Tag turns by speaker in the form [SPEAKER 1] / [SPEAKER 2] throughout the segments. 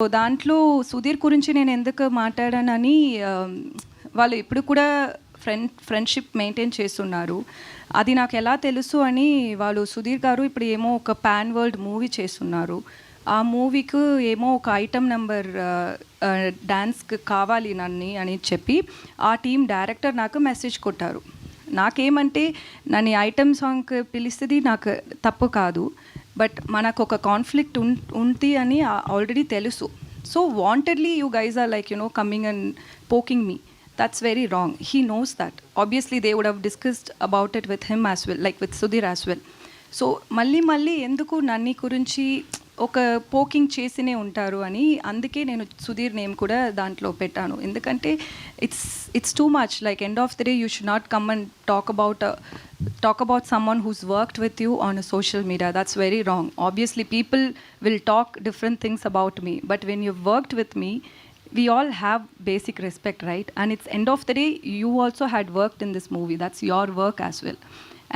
[SPEAKER 1] So దాంట్లో సుధీర్ గురించి నేను ఎందుకు మాట్లాడానని వాళ్ళు ఇప్పుడు కూడా ఫ్రెండ్షిప్ మెయింటైన్ చేస్తున్నారు. అది నాకు ఎలా తెలుసు అని వాళ్ళు సుధీర్ గారు ఇప్పుడు ఏమో ఒక పాన్ వరల్డ్ మూవీ చేస్తున్నారు. ఆ మూవీకి ఏమో ఒక ఐటమ్ నెంబర్ డ్యాన్స్కి కావాలి నన్ను అని చెప్పి ఆ టీం డైరెక్టర్ నాకు మెసేజ్ కొట్టారు. నాకేమంటే నన్ను ఐటమ్ సాంగ్కి పిలిస్తుంది నాకు తప్పు కాదు, బట్ మనకు ఒక కాన్ఫ్లిక్ట్ ఉంది అని ఆల్రెడీ తెలుసు. So wantedly you guys are like coming and poking me. That's very wrong. He knows that. Obviously, they would have discussed about it with him as well, like with Sudhir as well. So, మళ్ళీ ఎందుకు నన్ని గురించి ఒక poking చేసినే ఉంటారు అని అందుకే నేను Sudheer name కూడా దాంట్లో పెట్టాను. ఎందుకంటే it's too much. Like end of the day you should not come and talk about someone who's worked with you on a social media. That's very wrong. Obviously, people will talk different things about me, but when you've worked with me, we all have basic respect, right? And it's end of the day, you also had worked in this movie. That's your work as well.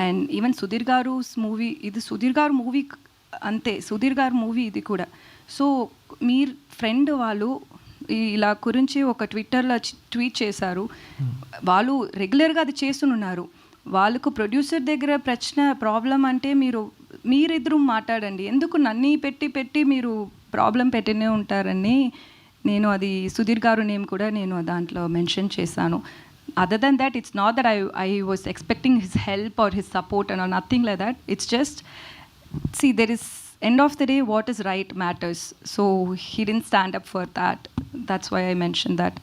[SPEAKER 1] And even Sudhir Garu's movie, ఇది సుధీర్ గారు movie అంతే, సుధీర్ గారు movie ఇది కూడా. So మీ friend వాళ్ళు ఇలా గురించి ఒక ట్విట్టర్లో ట్వీట్ చేశారు. వాళ్ళు రెగ్యులర్గా అది చేస్తున్నారు. వాళ్ళకు ప్రొడ్యూసర్ దగ్గర ప్రాబ్లం అంటే మీరిద్దరూ మాట్లాడండి, ఎందుకు నన్ను పెట్టి మీరు ప్రాబ్లం పెట్టినే ఉంటారని నేను అది సుధీర్ గారు నేమ్ కూడా నేను దాంట్లో మెన్షన్ చేశాను. Other than that it's not that I was expecting his help or his support and nothing like that. It's just there is end of the day what is right matters. So he didn't stand up for that. That's why I mention that.